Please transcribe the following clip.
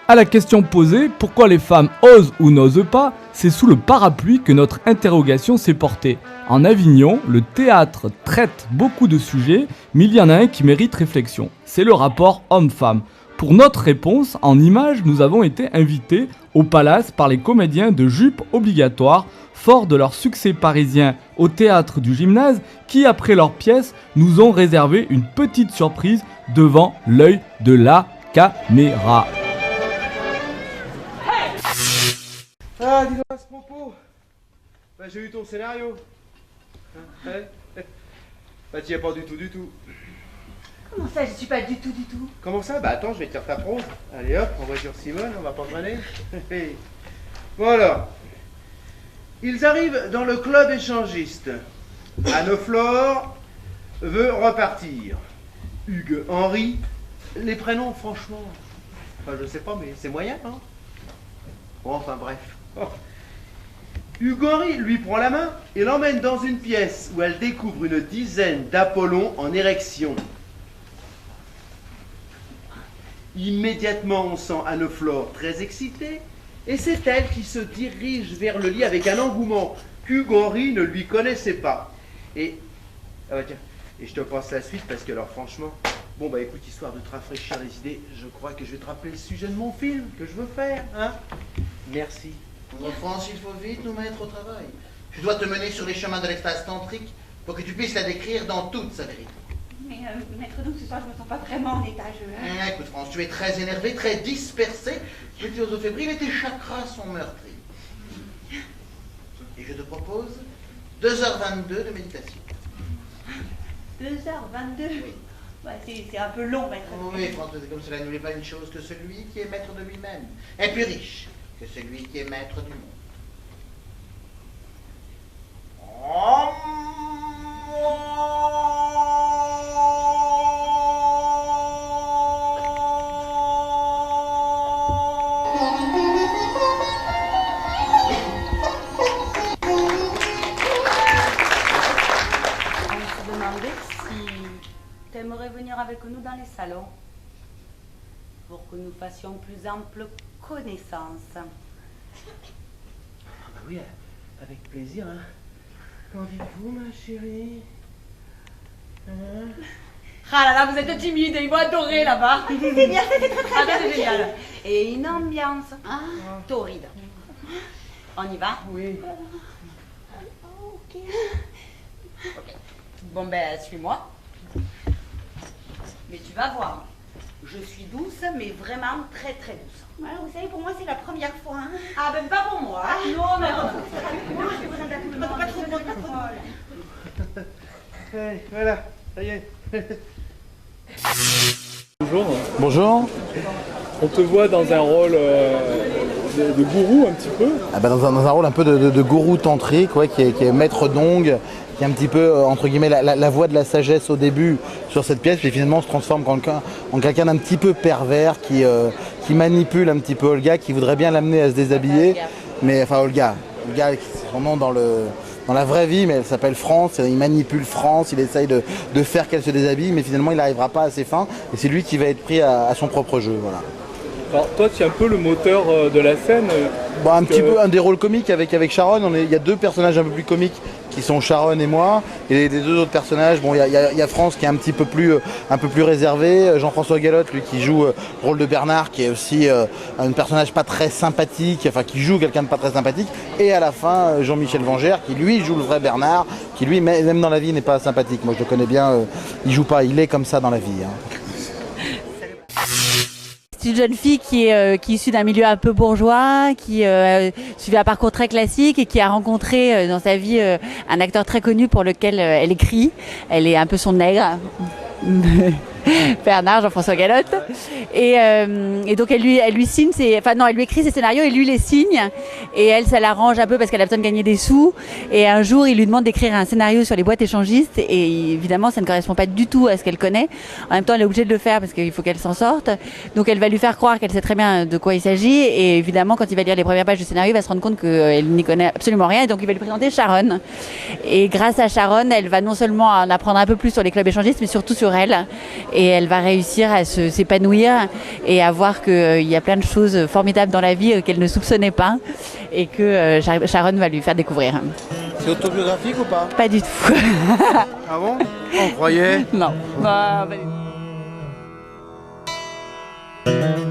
À la question posée, pourquoi les femmes osent ou n'osent pas, c'est sous le parapluie que notre interrogation s'est portée. En Avignon, le théâtre traite beaucoup de sujets, mais il y en a un qui mérite réflexion. C'est le rapport homme-femme. Pour notre réponse, en images, nous avons été invités au Palace par les comédiens de Jupe Obligatoire, forts de leur succès parisien au théâtre du Gymnase, qui après leur pièce nous ont réservé une petite surprise devant l'œil de la caméra. Ah, dis-donc à ce propos, j'ai eu ton scénario. T'y es pas du tout. Comment ça, je suis pas du tout. Comment ça? Bah attends, je vais te faire ta prose. Allez hop, on va sur Simone, on va pas traîner. Bon alors, ils arrivent dans le club échangiste. Anne-Flore veut repartir. Hugues, Henri, les prénoms franchement, enfin je sais pas mais c'est moyen, hein. Bon enfin bref. Oh. Hugues Henri lui prend la main et l'emmène dans une pièce où elle découvre une dizaine d'Apollons en érection. Immédiatement, on sent Anne-Flore très excitée, et c'est elle qui se dirige vers le lit avec un engouement qu'Hugues Henri ne lui connaissait pas. Et, ah bah tiens, et je te passe la suite parce que alors franchement, bon bah écoute, histoire de te rafraîchir les idées, je crois que je vais te rappeler le sujet de mon film que je veux faire, hein. Merci. En France, il faut vite nous mettre au travail. Je dois te mener sur les chemins de l'extase tantrique pour que tu puisses la décrire dans toute sa vérité. Mais maître donc ce soir je me sens pas vraiment en état, Écoute France, tu es très énervé, très dispersé, tu es fébrile et tes chakras sont meurtris. Et je te propose 2h22 de méditation. 2h22 oui. Bah, c'est un peu long, maître. Oui, France, c'est comme cela n'oublie pas une chose, que celui qui est maître de lui-même est plus riche que celui qui est maître du monde. T'aimerais venir avec nous dans les salons pour que nous fassions plus ample connaissance. Ah bah oui, avec plaisir, hein. Qu'en dites-vous, ma chérie? Hein? Ah là là, vous êtes timide, ils vont adorer là-bas. C'est bien, c'était très bien, c'est génial. Et une ambiance torride. On y va? Oui. Ok. Bon ben, suis-moi. Mais tu vas voir, je suis douce, mais vraiment très très douce. Alors, vous savez, pour moi, c'est la première fois. Hein. Ah ben, pas pour moi. Hein. Non, mais pas trop de contrôle. Voilà, ça y est. Bonjour. Bonjour. On te voit dans un rôle de gourou un petit peu. Ah bah dans un rôle un peu de gourou tantrique, ouais, qui est maître d'ong, qui est un petit peu, entre guillemets, la voix de la sagesse au début sur cette pièce, puis finalement on se transforme en quelqu'un d'un petit peu pervers qui manipule un petit peu Olga, qui voudrait bien l'amener à se déshabiller. Mais enfin Olga, c'est son nom dans la vraie vie, mais elle s'appelle France, il manipule France, il essaye de faire qu'elle se déshabille, mais finalement il n'arrivera pas à ses fins, et c'est lui qui va être pris à son propre jeu. Voilà. Alors toi tu es un peu le moteur de la scène. Bon, petit peu un des rôles comiques avec Sharon, il y a deux personnages un peu plus comiques qui sont Sharon et moi, et les deux autres personnages, bon il y a France qui est un peu plus réservé, Jean-François Galotte lui qui joue le rôle de Bernard qui est aussi un personnage pas très sympathique, enfin qui joue quelqu'un de pas très sympathique, et à la fin Jean-Michel Vangère qui lui joue le vrai Bernard, qui lui même dans la vie n'est pas sympathique, moi je le connais bien, il joue pas, il est comme ça dans la vie. Hein. C'est une jeune fille qui est issue d'un milieu un peu bourgeois, qui suivait un parcours très classique et qui a rencontré dans sa vie un acteur très connu pour lequel elle écrit. Elle est un peu son nègre. Bernard, Jean-François Galotte. Et donc elle lui signe elle lui écrit ses scénarios et lui les signe. Et elle, ça l'arrange un peu parce qu'elle a besoin de gagner des sous. Et un jour, il lui demande d'écrire un scénario sur les boîtes échangistes. Et évidemment, ça ne correspond pas du tout à ce qu'elle connaît. En même temps, elle est obligée de le faire parce qu'il faut qu'elle s'en sorte. Donc elle va lui faire croire qu'elle sait très bien de quoi il s'agit. Et évidemment, quand il va lire les premières pages du scénario, il va se rendre compte qu'elle n'y connaît absolument rien. Et donc il va lui présenter Sharon. Et grâce à Sharon, elle va non seulement en apprendre un peu plus sur les clubs échangistes, mais surtout sur elle. et elle va réussir à s'épanouir et à voir qu'il y a plein de choses formidables dans la vie qu'elle ne soupçonnait pas et que Sharon va lui faire découvrir. C'est autobiographique ou pas? Pas du tout. Ah bon? On croyait. Non. Pas du tout.